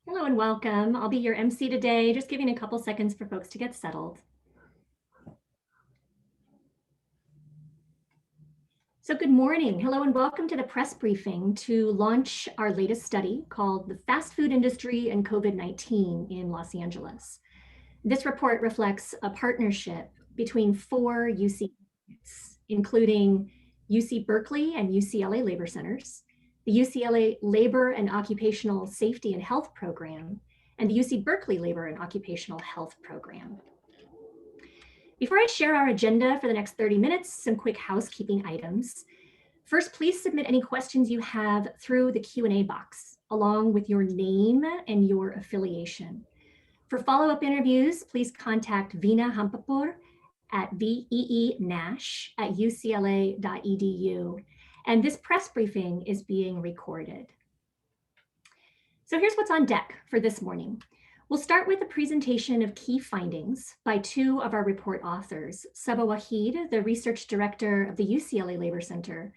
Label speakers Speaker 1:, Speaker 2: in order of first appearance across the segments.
Speaker 1: Hello and welcome. I'll be your MC today, just giving a couple seconds for folks to get settled. So good morning. Hello and welcome to the press briefing to launch our latest study called The Fast Food Industry and COVID-19 in Los Angeles. This report reflects a partnership between 4 UC, including UC Berkeley and UCLA labor centers, the UCLA Labor and Occupational Safety and Health Program, and the UC Berkeley Labor and Occupational Health Program. Before I share our agenda for the next 30 minutes, some quick housekeeping items. First, please submit any questions you have through the Q&A box, along with your name and your affiliation. For follow-up interviews, please contact Veena Hampapur at veenash@ucla.edu. And this press briefing is being recorded. So here's what's on deck for this morning. We'll start with a presentation of key findings by 2 of our report authors, Saba Waheed, the research director of the UCLA Labor Center,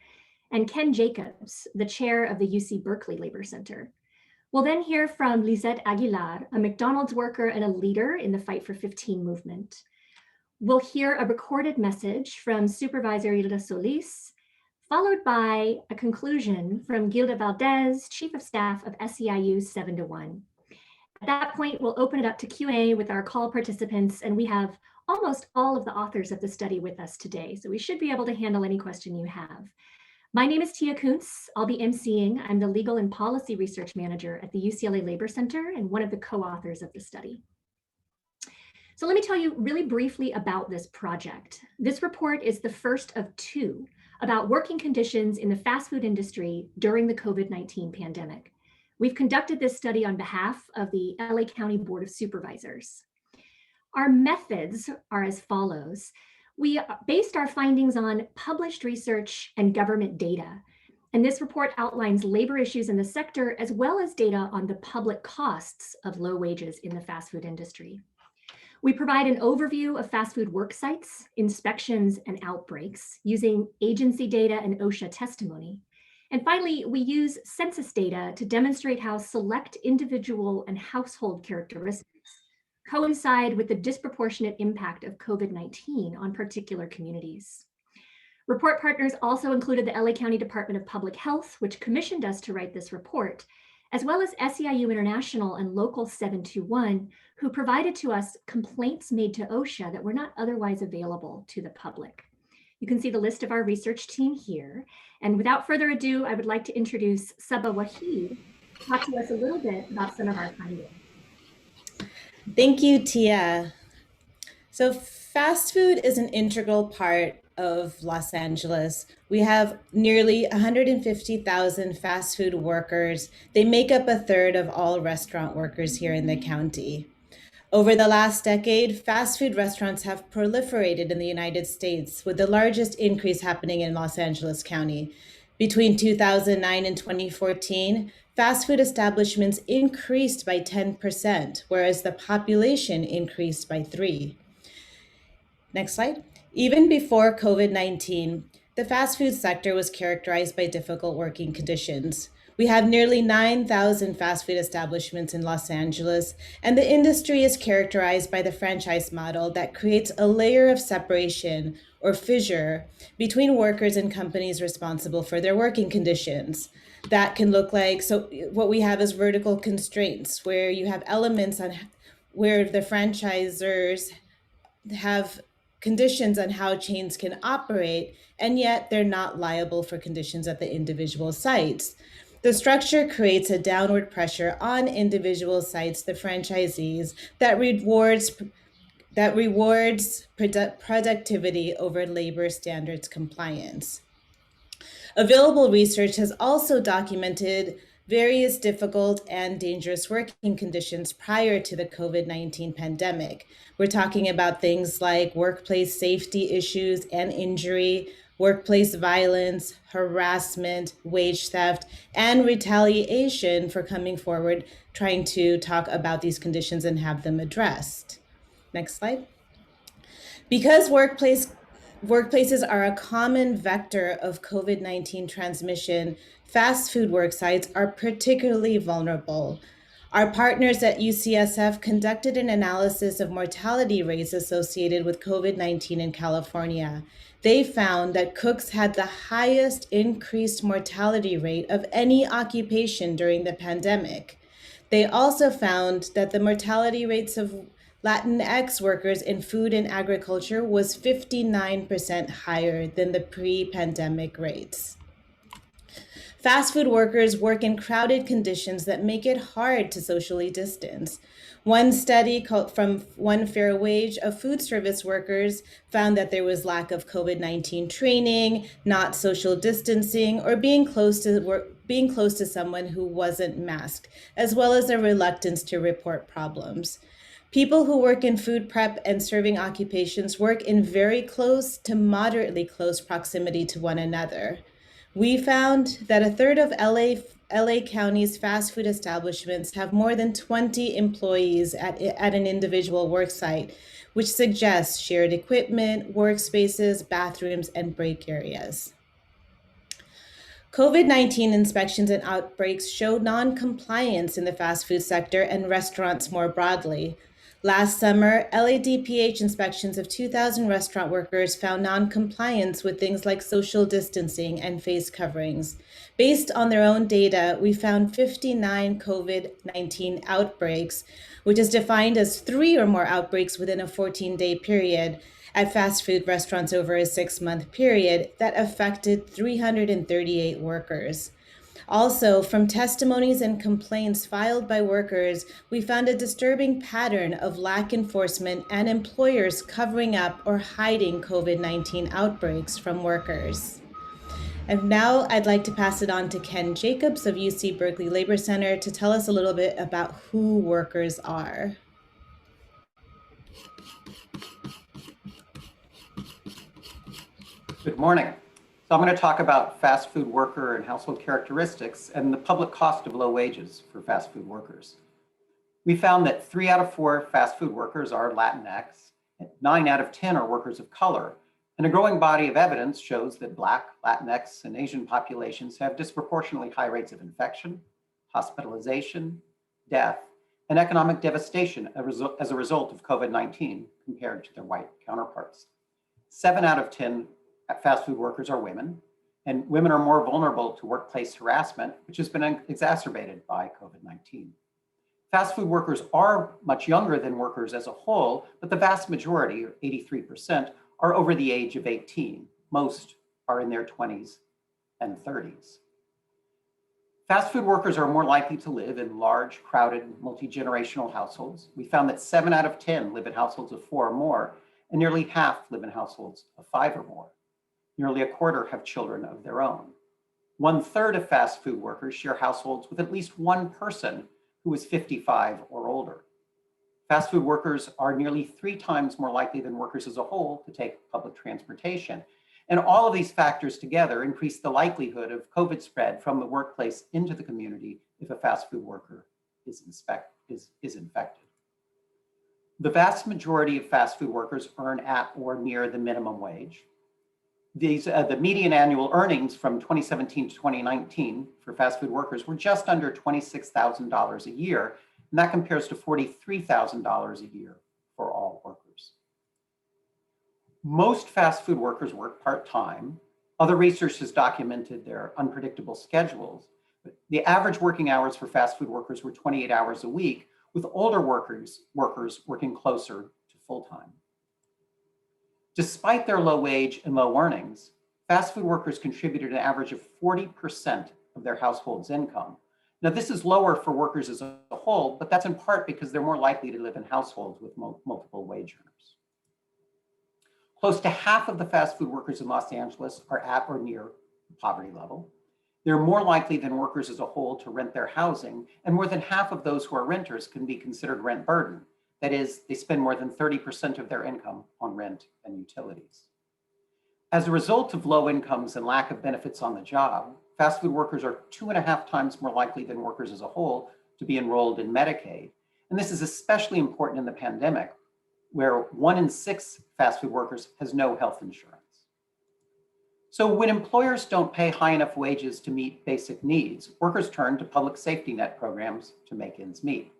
Speaker 1: and Ken Jacobs, the chair of the UC Berkeley Labor Center. We'll then hear from Lizette Aguilar, a McDonald's worker and a leader in the Fight for 15 movement. We'll hear a recorded message from Supervisor Hilda Solis, followed by a conclusion from Gilda Valdez, Chief of Staff of SEIU 7 to 1. At that point, we'll open it up to Q&A with our call participants, and we have almost all of the authors of the study with us today, so we should be able to handle any question you have. My name is Tia Koonse. I'll be emceeing. I'm the Legal and Policy Research Manager at the UCLA Labor Center and one of the co-authors of the study. So let me tell you really briefly about this project. This report is the first of 2 about working conditions in the fast food industry during the COVID-19 pandemic. We've conducted this study on behalf of the LA County Board of Supervisors. Our methods are as follows. We based our findings on published research and government data. And this report outlines labor issues in the sector, as well as data on the public costs of low wages in the fast food industry. We provide an overview of fast food work sites, inspections, and outbreaks using agency data and OSHA testimony. And finally, we use census data to demonstrate how select individual and household characteristics coincide with the disproportionate impact of COVID-19 on particular communities. Report partners also included the LA County Department of Public Health, which commissioned us to write this report, as well as SEIU International and Local 721, who provided to us complaints made to OSHA that were not otherwise available to the public. You can see the list of our research team here. And without further ado, I would like to introduce Saba Waheed to talk to us a little bit about some of our findings.
Speaker 2: Thank you, Tia. So fast food is an integral part of Los Angeles. We have nearly 150,000 fast food workers. They make up 1/3 of all restaurant workers here in the county. Over the last decade, fast food restaurants have proliferated in the United States, with the largest increase happening in Los Angeles County. Between 2009 and 2014, fast food establishments increased by 10%, whereas the population increased by 3%. Next slide. Even before COVID-19, the fast food sector was characterized by difficult working conditions. We have nearly 9,000 fast food establishments in Los Angeles, and the industry is characterized by the franchise model that creates a layer of separation or fissure between workers and companies responsible for their working conditions. That can look like, so what we have is vertical constraints, where you have elements on where the franchisors have conditions on how chains can operate, and yet they're not liable for conditions at the individual sites. The structure creates a downward pressure on individual sites, the franchisees, that rewards productivity over labor standards compliance. Available research has also documented various difficult and dangerous working conditions prior to the COVID-19 pandemic. We're talking about things like workplace safety issues and injury, workplace violence, harassment, wage theft, and retaliation for coming forward, trying to talk about these conditions and have them addressed. Next slide. Because workplaces are a common vector of COVID-19 transmission, fast food work sites are particularly vulnerable. Our partners at UCSF conducted an analysis of mortality rates associated with COVID-19 in California. They found that cooks had the highest increased mortality rate of any occupation during the pandemic. They also found that the mortality rates of Latinx workers in food and agriculture was 59% higher than the pre-pandemic rates. Fast food workers work in crowded conditions that make it hard to socially distance. One study from One Fair Wage of food service workers found that there was lack of COVID-19 training, not social distancing, or being close to someone who wasn't masked, as well as a reluctance to report problems. People who work in food prep and serving occupations work in very close to moderately close proximity to one another. We found that a third of LA County's fast food establishments have more than 20 employees at an individual work site, which suggests shared equipment, workspaces, bathrooms, and break areas. COVID-19 inspections and outbreaks show non-compliance in the fast food sector and restaurants more broadly. Last summer, LADPH inspections of 2,000 restaurant workers found non-compliance with things like social distancing and face coverings. Based on their own data, we found 59 COVID-19 outbreaks, which is defined as 3 or more outbreaks within a 14-day period at fast food restaurants over a 6-month period that affected 338 workers. Also, from testimonies and complaints filed by workers, we found a disturbing pattern of lack enforcement and employers covering up or hiding COVID-19 outbreaks from workers. And now I'd like to pass it on to Ken Jacobs of UC Berkeley Labor Center to tell us a little bit about who workers are.
Speaker 3: Good morning. So I'm going to talk about fast food worker and household characteristics and the public cost of low wages for fast food workers. We found that 3 out of 4 fast food workers are Latinx, 9 out of 10 are workers of color, and a growing body of evidence shows that Black, Latinx, and Asian populations have disproportionately high rates of infection, hospitalization, death, and economic devastation as a result of COVID-19 compared to their white counterparts. 7 out of 10 fast food workers are women, and women are more vulnerable to workplace harassment, which has been exacerbated by COVID-19. Fast food workers are much younger than workers as a whole, but the vast majority, or 83%, are over the age of 18. Most are in their 20s and 30s. Fast food workers are more likely to live in large, crowded, multi-generational households. We found that 7 out of 10 live in households of 4 or more, and nearly half live in households of 5 or more. Nearly a quarter have children of their own. 1/3 of fast food workers share households with at least one person who is 55 or older. Fast food workers are nearly 3 times more likely than workers as a whole to take public transportation. And all of these factors together increase the likelihood of COVID spread from the workplace into the community if a fast food worker is infected. The vast majority of fast food workers earn at or near the minimum wage. The median annual earnings from 2017 to 2019 for fast food workers were just under $26,000 a year, and that compares to $43,000 a year for all workers. Most fast food workers work part-time. Other research has documented their unpredictable schedules. The average working hours for fast food workers were 28 hours a week, with older workers working closer to full-time. Despite their low wage and low earnings, fast food workers contributed an average of 40% of their household's income. Now, this is lower for workers as a whole, but that's in part because they're more likely to live in households with multiple wage earners. Close to half of the fast food workers in Los Angeles are at or near the poverty level. They're more likely than workers as a whole to rent their housing, and more than half of those who are renters can be considered rent burden. That is, they spend more than 30% of their income on rent and utilities. As a result of low incomes and lack of benefits on the job, fast food workers are 2.5 times more likely than workers as a whole to be enrolled in Medicaid. And this is especially important in the pandemic, where 1 in 6 fast food workers has no health insurance. So when employers don't pay high enough wages to meet basic needs, workers turn to public safety net programs to make ends meet.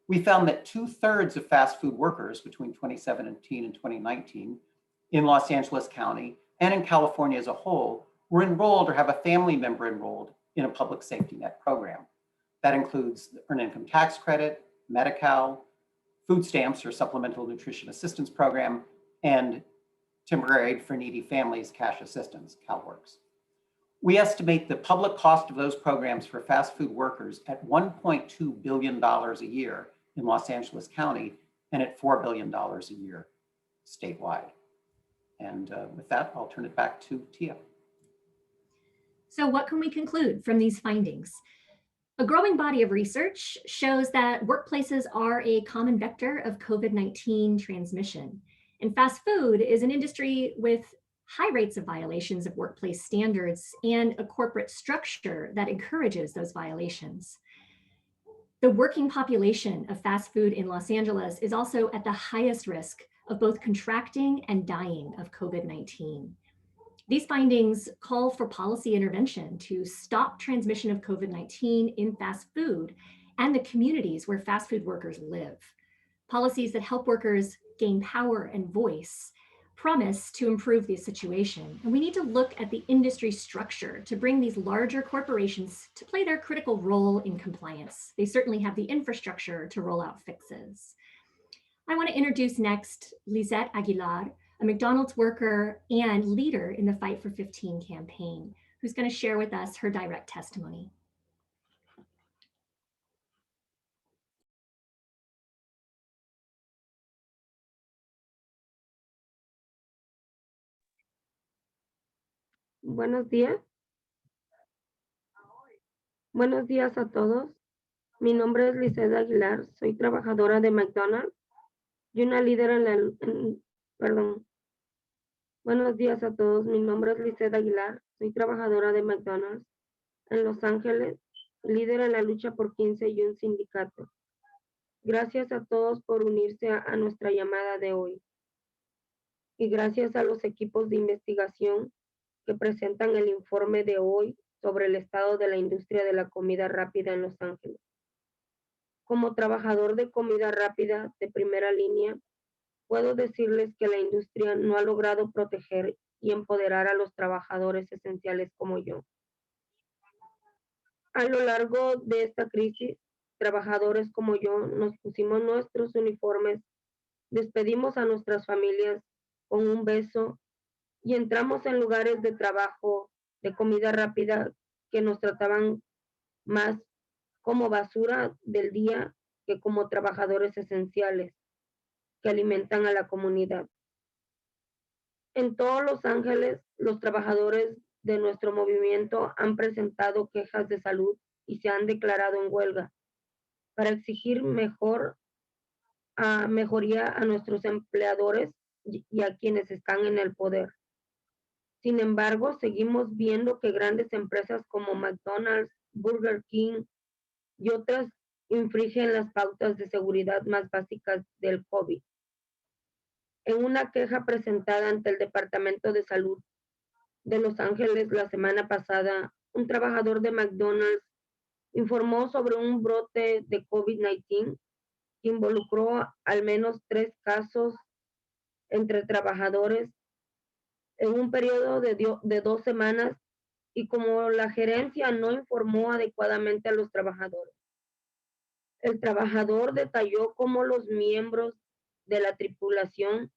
Speaker 3: We found that 2/3 of fast food workers between 2017 and 2019 in Los Angeles County and in California as a whole were enrolled or have a family member enrolled in a public safety net program. That includes the Earned Income Tax Credit, Medi-Cal, food stamps or Supplemental Nutrition Assistance Program, and Temporary Aid for Needy Families Cash Assistance, CalWORKS. We estimate the public cost of those programs for fast food workers at $1.2 billion a year in Los Angeles County and at $4 billion a year statewide. And with that, I'll turn it back to Tia.
Speaker 1: So what can we conclude from these findings? A growing body of research shows that workplaces are a common vector of COVID-19 transmission. And fast food is an industry with high rates of violations of workplace standards and a corporate structure that encourages those violations. The working population of fast food in Los Angeles is also at the highest risk of both contracting and dying of COVID-19. These findings call for policy intervention to stop transmission of COVID-19 in fast food and the communities where fast food workers live. Policies that help workers gain power and voice promise to improve the situation. And we need to look at the industry structure to bring these larger corporations to play their critical role in compliance. They certainly have the infrastructure to roll out fixes. I want to introduce next Lizette Aguilar, a McDonald's worker and leader in the Fight for 15 campaign, who's going to share with us her direct testimony.
Speaker 4: Buenos días. Buenos días a todos. Mi nombre es Lizeth Aguilar. Soy trabajadora de McDonald's y una líder perdón. Buenos días a todos. Mi nombre es Lizeth Aguilar. Soy trabajadora de McDonald's en Los Ángeles, líder en la lucha por Koonse y un sindicato. Gracias a todos por unirse a nuestra llamada de hoy. Y gracias a los equipos de investigación que presentan el informe de hoy sobre el estado de la industria de la comida rápida en Los Ángeles. Como trabajador de comida rápida de primera línea, puedo decirles que la industria no ha logrado proteger y empoderar a los trabajadores esenciales como yo. A lo largo de esta crisis, trabajadores como yo nos pusimos nuestros uniformes, despedimos a nuestras familias con un beso y entramos en lugares de trabajo de comida rápida que nos trataban más como basura del día que como trabajadores esenciales que alimentan a la comunidad. En todos Los Ángeles, los trabajadores de nuestro movimiento han presentado quejas de salud y se han declarado en huelga para exigir mejoría a nuestros empleadores y a quienes están en el poder. Sin embargo, seguimos viendo que grandes empresas como McDonald's, Burger King y otras infringen las pautas de seguridad más básicas del COVID. En una queja presentada ante el Departamento de Salud de Los Ángeles la semana pasada, un trabajador de McDonald's informó sobre un brote de COVID-19 que involucró al menos 3 casos entre trabajadores en un periodo de 2 semanas y como la gerencia no informó adecuadamente a los trabajadores. El trabajador detalló cómo los miembros de la tripulación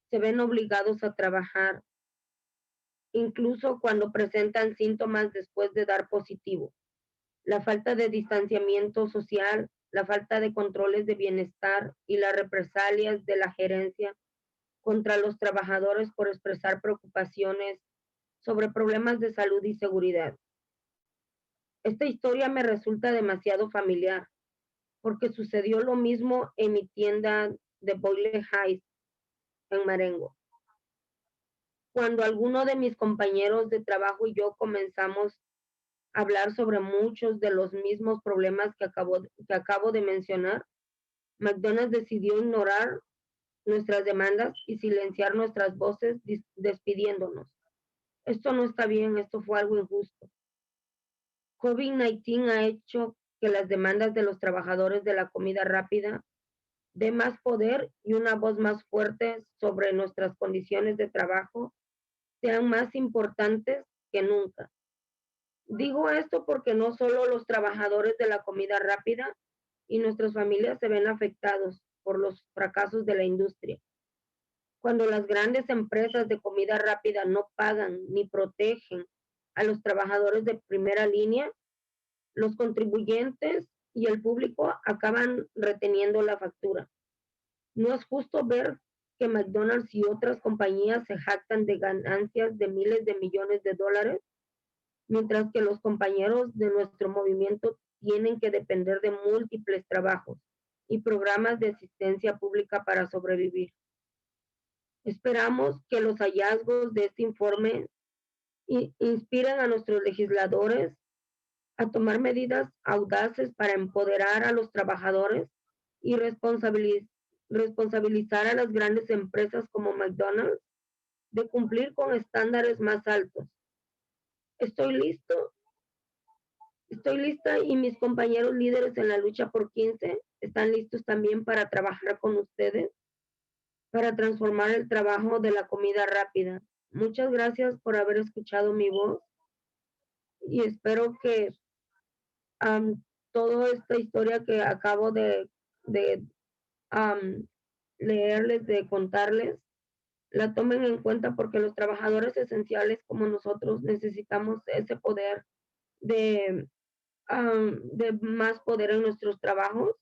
Speaker 4: se ven obligados a trabajar, incluso cuando presentan síntomas después de dar positivo. La falta de distanciamiento social, la falta de controles de bienestar y las represalias de la gerencia contra los trabajadores por expresar preocupaciones sobre problemas de salud y seguridad. Esta historia me resulta demasiado familiar, porque sucedió lo mismo en mi tienda de Berkeley Heights, en Marengo. Cuando alguno de mis compañeros de trabajo y yo comenzamos a hablar sobre muchos de los mismos problemas que acabo de mencionar, McDonald's decidió ignorar nuestras demandas y silenciar nuestras voces despidiéndonos. Esto no está bien, esto fue algo injusto. COVID-19 ha hecho que las demandas de los trabajadores de la comida rápida dé más poder y una voz más fuerte sobre nuestras condiciones de trabajo sean más importantes que nunca. Digo esto porque no solo los trabajadores de la comida rápida y nuestras familias se ven afectados por los fracasos de la industria. Cuando las grandes empresas de comida rápida no pagan ni protegen a los trabajadores de primera línea, los contribuyentes y el público acaban reteniendo la factura. No es justo ver que McDonald's y otras compañías se jactan de ganancias de miles de millones de dólares, mientras que los compañeros de nuestro movimiento tienen que depender de múltiples trabajos y programas de asistencia pública para sobrevivir. Esperamos que los hallazgos de este informe inspiren a nuestros legisladores a tomar medidas audaces para empoderar a los trabajadores y responsabilizar a las grandes empresas como McDonald's de cumplir con estándares más altos. Estoy lista y mis compañeros líderes en la lucha por Koonse están listos también para trabajar con ustedes para transformar el trabajo de la comida rápida. Muchas gracias por haber escuchado mi voz y espero que toda esta historia que acabo de leerles, de contarles, la tomen en cuenta porque los trabajadores esenciales como nosotros necesitamos ese poder de más poder en nuestros trabajos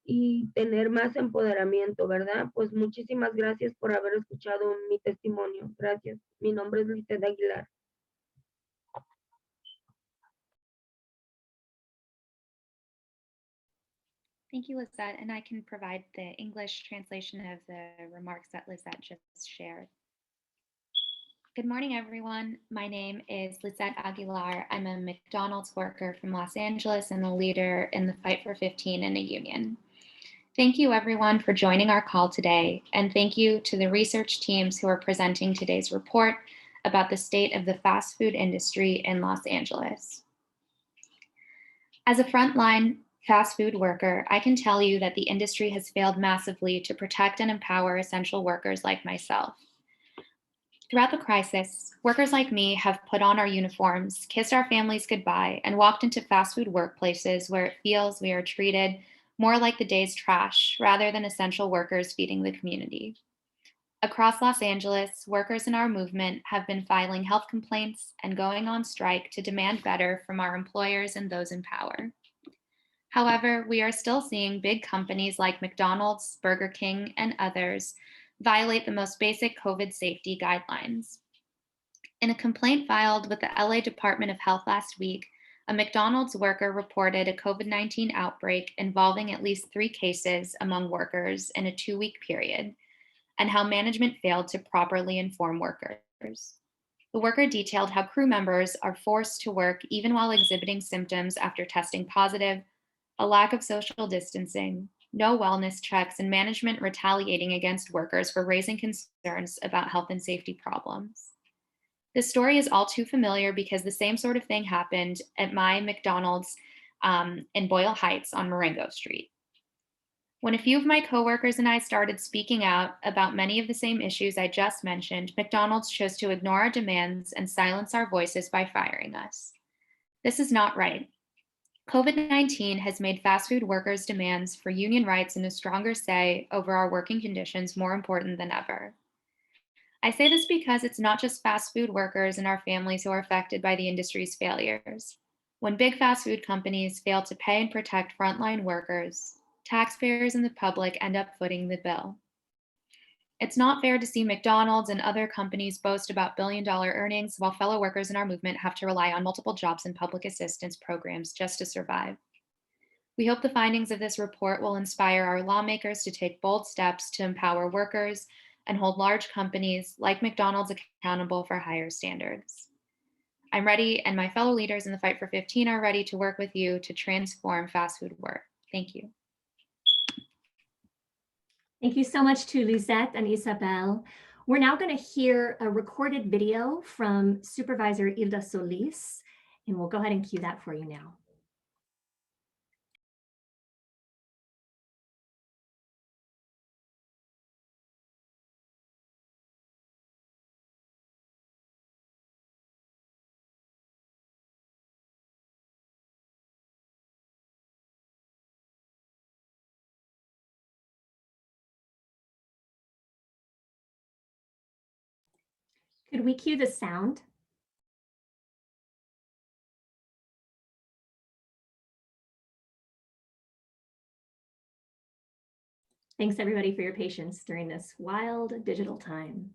Speaker 4: y tener más empoderamiento, ¿verdad? Pues muchísimas gracias por haber escuchado mi testimonio. Gracias. Mi nombre es Lisette Aguilar.
Speaker 5: Thank you, Lisette, and I can provide the English translation of the remarks that Lisette just shared. Good morning, everyone. My name is Lisette Aguilar. I'm a McDonald's worker from Los Angeles and a leader in the Fight for 15 in a union. Thank you, everyone, for joining our call today, and thank you to the research teams who are presenting today's report about the state of the fast food industry in Los Angeles. As a frontline fast food worker, I can tell you that the industry has failed massively to protect and empower essential workers like myself. Throughout the crisis, workers like me have put on our uniforms, kissed our families goodbye, and walked into fast food workplaces where it feels we are treated more like the day's trash rather than essential workers feeding the community. Across Los Angeles, workers in our movement have been filing health complaints and going on strike to demand better from our employers and those in power. However, we are still seeing big companies like McDonald's, Burger King, and others violate the most basic COVID safety guidelines. In a complaint filed with the LA Department of Health last week, a McDonald's worker reported a COVID-19 outbreak involving at least 3 cases among workers in a 2-week period, and how management failed to properly inform workers. The worker detailed how crew members are forced to work even while exhibiting symptoms after testing positive, a lack of social distancing, no wellness checks, and management retaliating against workers for raising concerns about health and safety problems. This story is all too familiar because the same sort of thing happened at my McDonald's in Boyle Heights on Marengo Street. When a few of my coworkers and I started speaking out about many of the same issues I just mentioned, McDonald's chose to ignore our demands and silence our voices by firing us. This is not right. COVID-19 has made fast food workers' demands for union rights and a stronger say over our working conditions more important than ever. I say this because it's not just fast food workers and our families who are affected by the industry's failures. When big fast food companies fail to pay and protect frontline workers, taxpayers and the public end up footing the bill. It's not fair to see McDonald's and other companies boast about billion-dollar earnings while fellow workers in our movement have to rely on multiple jobs and public assistance programs just to survive. We hope the findings of this report will inspire our lawmakers to take bold steps to empower workers and hold large companies like McDonald's accountable for higher standards. I'm ready, and my fellow leaders in the Fight for 15 are ready to work with you to transform fast food work. Thank you.
Speaker 1: Thank you so much to Lisette and Isabel. We're now going to hear a recorded video from Supervisor Hilda Solis, and we'll go ahead and cue that for you now. Could we cue the sound? Thanks everybody for your patience during this wild digital time.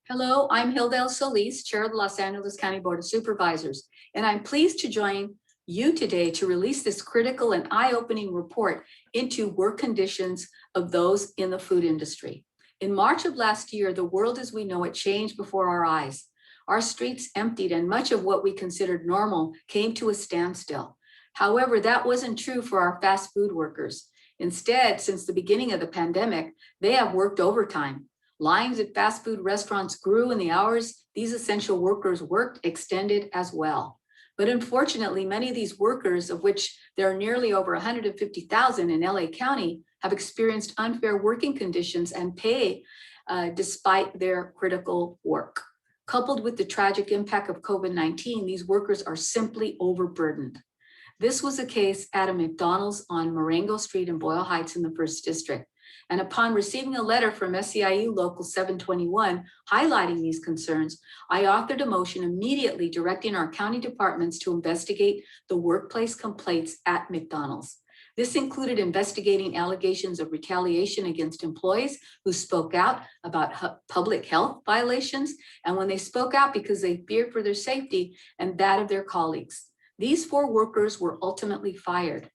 Speaker 6: Hello, I'm Hilda Solis, Chair of the Los Angeles County Board of Supervisors, and I'm pleased to join you today to release this critical and eye-opening report into work conditions of those in the food industry. In March of last year, the world as we know it changed before our eyes. Our streets emptied and much of what we considered normal came to a standstill. However, that wasn't true for our fast food workers. Instead, since the beginning of the pandemic, they have worked overtime. Lines at fast food restaurants grew and the hours these essential workers worked extended as well. But unfortunately, many of these workers, of which there are nearly over 150,000 in LA County, have experienced unfair working conditions and pay despite their critical work. Coupled with the tragic impact of COVID-19, these workers are simply overburdened. This was the case at a McDonald's on Marengo Street in Boyle Heights in the 1st District. And upon receiving a letter from SEIU Local 721 highlighting these concerns, I authored a motion immediately directing our county departments to investigate the workplace complaints at McDonald's. This included investigating allegations of retaliation against employees who spoke out about public health violations, and when they spoke out because they feared for their safety and that of their colleagues. These 4 workers were ultimately fired.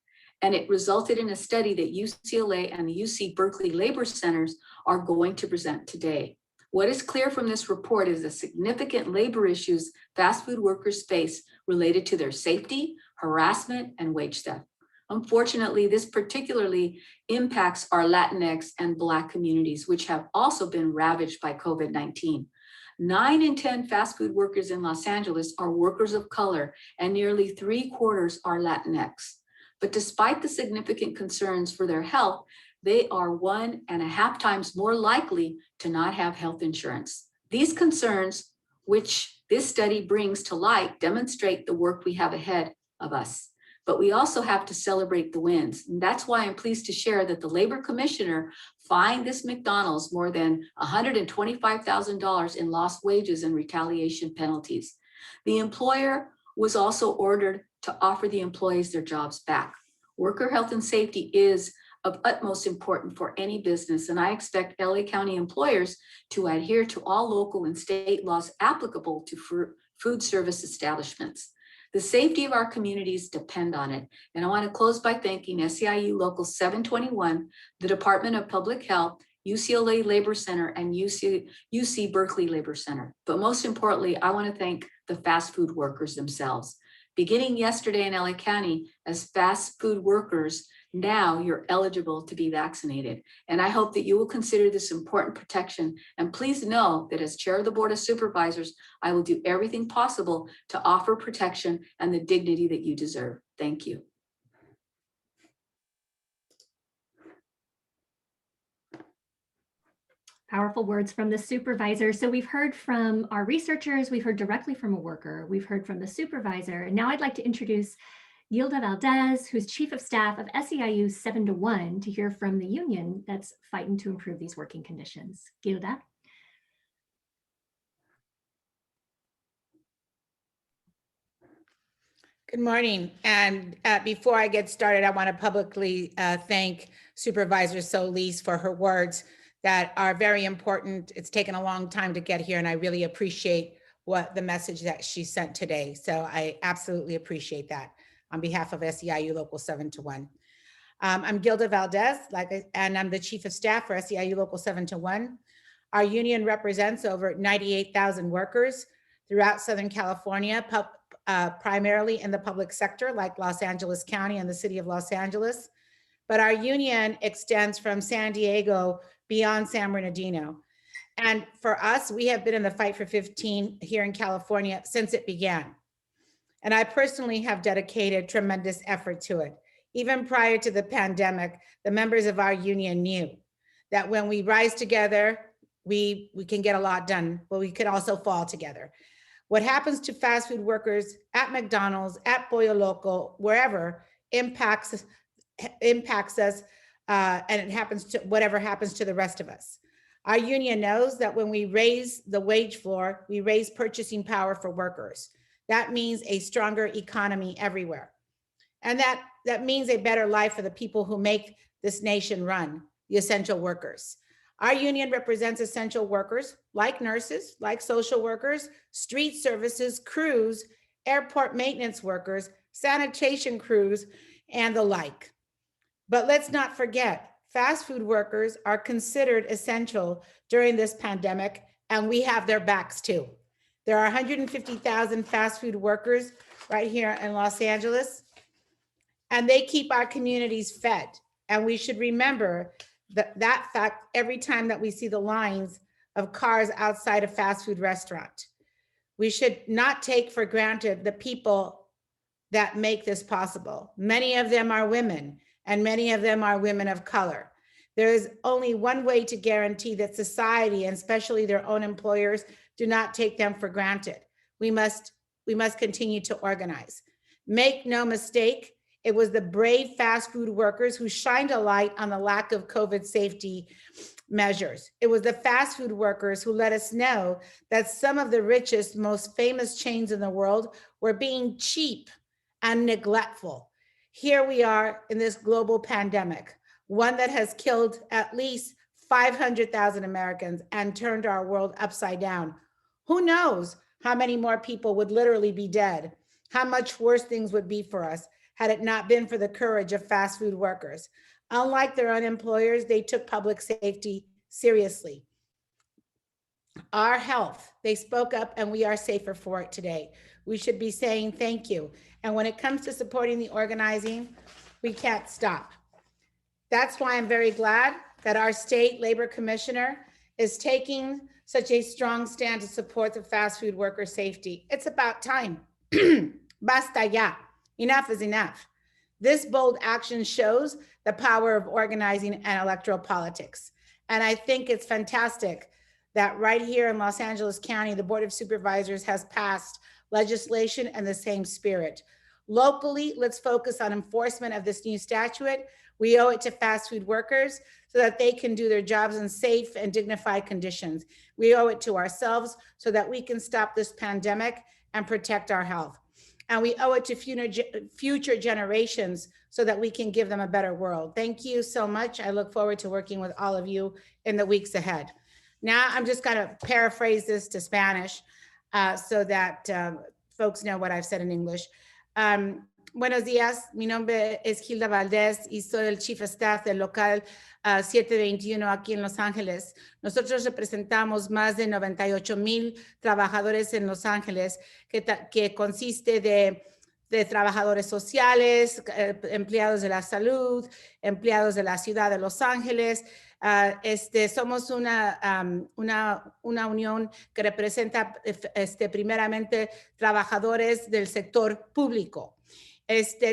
Speaker 6: And it resulted in a study that UCLA and the UC Berkeley labor centers are going to present today. What is clear from this report is the significant labor issues fast food workers face related to their safety, harassment, and wage theft. Unfortunately, this particularly impacts our Latinx and Black communities, which have also been ravaged by COVID-19. 9 in 10 fast food workers in Los Angeles are workers of color, and nearly 3/4 are Latinx. But despite the significant concerns for their health, they are 1.5 times more likely to not have health insurance. These concerns, which this study brings to light, demonstrate the work we have ahead of us. But we also have to celebrate the wins. And that's why I'm pleased to share that the Labor Commissioner fined this McDonald's more than $125,000 in lost wages and retaliation penalties. The employer was also ordered to offer the employees their jobs back. Worker health and safety is of utmost importance for any business, and I expect LA County employers to adhere to all local and state laws applicable to food service establishments. The safety of our communities depend on it, and I want to close by thanking SEIU Local 721, the Department of Public Health, UCLA Labor Center, and UC Berkeley Labor Center. But most importantly, I want to thank the fast food workers themselves. Beginning yesterday in LA County, as fast food workers, now you're eligible to be vaccinated. And I hope that you will consider this important protection. And please know that as Chair of the Board of Supervisors, I will do everything possible to offer protection and the dignity that you deserve. Thank you.
Speaker 1: Powerful words from the supervisor. So we've heard from our researchers, we've heard directly from a worker, we've heard from the supervisor. And now I'd like to introduce Gilda Valdez, who's Chief of Staff of SEIU 721, to hear from the union that's fighting to improve these working conditions. Gilda.
Speaker 7: Good morning. And before I get started, I want to publicly thank Supervisor Solis for her words that are very important. It's taken a long time to get here, and I really appreciate the message that she sent today. So I absolutely appreciate that on behalf of SEIU Local 721. I'm Gilda Valdez, and I'm the Chief of Staff for SEIU Local 721. Our union represents over 98,000 workers throughout Southern California, primarily in the public sector, like Los Angeles County and the city of Los Angeles. But our union extends from San Diego beyond San Bernardino. And for us, we have been in the fight for 15 here in California since it began. And I personally have dedicated tremendous effort to it. Even prior to the pandemic, the members of our union knew that when we rise together, we can get a lot done, but we could also fall together. What happens to fast food workers at McDonald's, at Pollo Loco, wherever, impacts us, and it happens to whatever happens to the rest of us. Our union knows that when we raise the wage floor, we raise purchasing power for workers. That means a stronger economy everywhere. And that means a better life for the people who make this nation run, the essential workers. Our union represents essential workers like nurses, like social workers, street services, crews, airport maintenance workers, sanitation crews, and the like. But let's not forget, fast food workers are considered essential during this pandemic, and we have their backs too. There are 150,000 fast food workers right here in Los Angeles, and they keep our communities fed. And we should remember that fact every time that we see the lines of cars outside a fast food restaurant. We should not take for granted the people that make this possible. Many of them are women, and many of them are women of color. There is only one way to guarantee that society, and especially their own employers, do not take them for granted. We must continue to organize. Make no mistake, it was the brave fast food workers who shined a light on the lack of COVID safety measures. It was the fast food workers who let us know that some of the richest, most famous chains in the world were being cheap and neglectful. Here we are in this global pandemic, one that has killed at least 500,000 Americans and turned our world upside down. Who knows how many more people would literally be dead? How much worse things would be for us had it not been for the courage of fast food workers. Unlike their own employers, they took public safety seriously. Our health, they spoke up, and we are safer for it today. We should be saying thank you. And when it comes to supporting the organizing, we can't stop. That's why I'm very glad that our state labor commissioner is taking such a strong stand to support the fast food worker safety. It's about time. Basta ya. Enough is enough. This bold action shows the power of organizing and electoral politics. And I think it's fantastic that right here in Los Angeles County, the Board of Supervisors has passed legislation in the same spirit. Locally, let's focus on enforcement of this new statute. We owe it to fast food workers so that they can do their jobs in safe and dignified conditions. We owe it to ourselves so that we can stop this pandemic and protect our health. And we owe it to future generations so that we can give them a better world. Thank you so much. I look forward to working with all of you in the weeks ahead. Now, I'm just going to paraphrase this to Spanish so that folks know what I've said in English. Buenos días, mi nombre es Hilda Valdés y soy el Chief of Staff del local 721 aquí en Los Ángeles. Nosotros representamos más de 98,000 trabajadores en Los Ángeles, que consiste de trabajadores sociales, empleados de la salud, empleados de la ciudad de Los Ángeles. Somos una unión que representa primeramente trabajadores del sector público.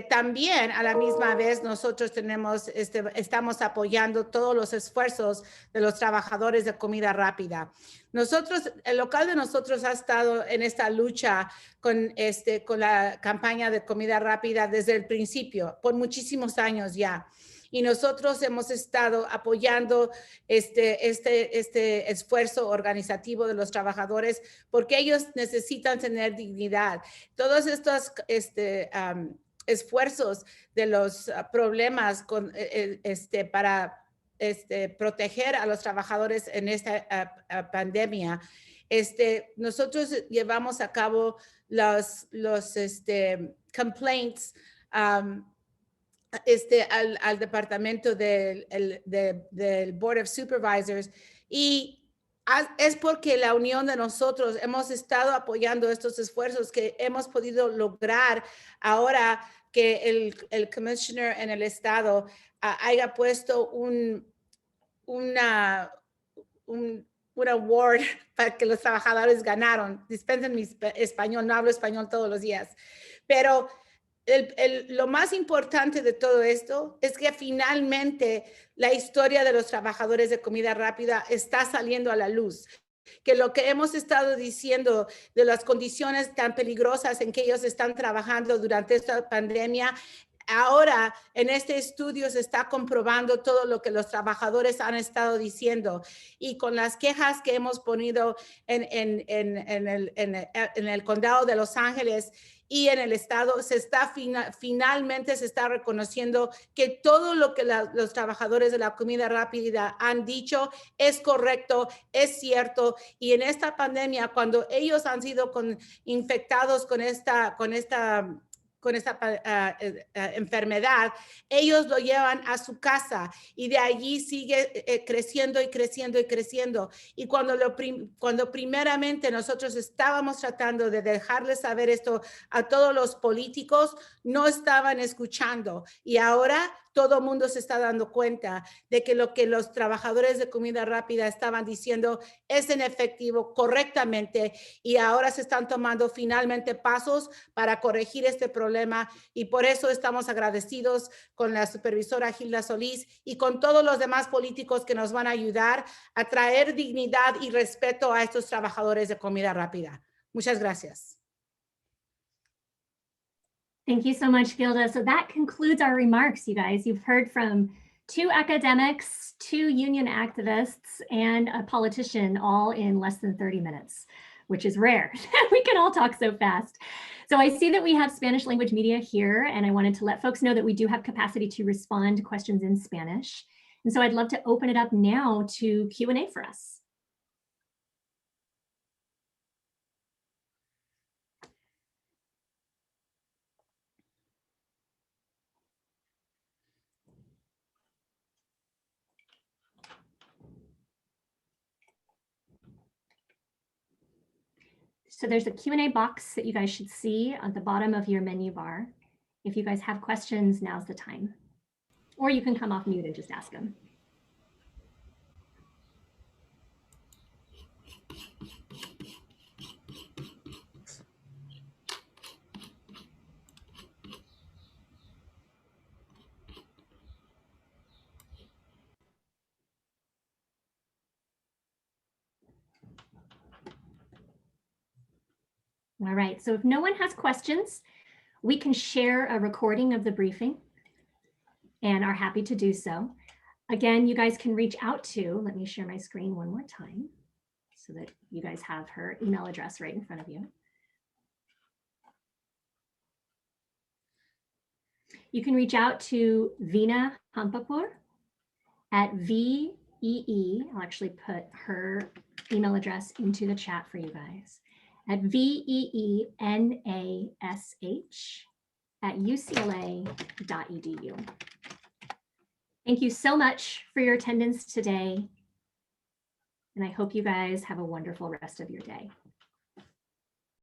Speaker 7: También a la misma vez nosotros estamos apoyando todos los esfuerzos de los trabajadores de comida rápida. El local de nosotros ha estado en esta lucha con la campaña de comida rápida desde el principio, por muchísimos años ya. Y nosotros hemos estado apoyando este esfuerzo organizativo de los trabajadores porque ellos necesitan tener dignidad. Todos estos esfuerzos de los problemas para proteger a los trabajadores en esta pandemia, nosotros llevamos a cabo los complaints al departamento del Board of Supervisors, y es porque la unión de nosotros hemos estado apoyando estos esfuerzos que hemos podido lograr ahora que el commissioner en el estado haya puesto un award para que los trabajadores ganaron. Dispensen mi español, no hablo español todos los días, pero lo más importante de todo esto es que finalmente la historia de los trabajadores de comida rápida está saliendo a la luz. Que lo que hemos estado diciendo de las condiciones tan peligrosas en que ellos están trabajando durante esta pandemia, ahora en este estudio se está comprobando todo lo que los trabajadores han estado diciendo, y con las quejas que hemos ponido en el condado de Los Ángeles y en el estado, se está finalmente se está reconociendo que todo lo que los trabajadores de la comida rápida han dicho es correcto, es cierto. Y en esta pandemia, cuando ellos han sido infectados con esta enfermedad, ellos lo llevan a su casa y de allí sigue creciendo y creciendo y creciendo. Y cuando primeramente nosotros estábamos tratando de dejarles saber esto a todos los políticos, no estaban escuchando. Y ahora todo el mundo se está dando cuenta de que lo que los trabajadores de comida rápida estaban diciendo es en efectivo correctamente, y ahora se están tomando finalmente pasos para corregir este problema, y por eso estamos agradecidos con la supervisora Gilda Solís y con todos los demás políticos que nos van a ayudar a traer dignidad y respeto a estos trabajadores de comida rápida. Muchas gracias.
Speaker 1: Thank you so much, Gilda. So that concludes our remarks, you guys. You've heard from 2 academics, 2 union activists, and a politician, all in less than 30 minutes, which is rare. We can all talk so fast. So I see that we have Spanish language media here, and I wanted to let folks know that we do have capacity to respond to questions in Spanish. And so I'd love to open it up now to Q&A for us. So there's a Q&A box that you guys should see at the bottom of your menu bar. If you guys have questions, now's the time. Or you can come off mute and just ask them. All right, so if no one has questions, we can share a recording of the briefing and are happy to do so. Again, you guys can reach out to, let me share my screen one more time so that you guys have her email address right in front of you. You can reach out to Veena Hampapur at VEE. I'll actually put her email address into the chat for you guys. At VEENASH@UCLA.edu. Thank you so much for your attendance today, and I hope you guys have a wonderful rest of your day.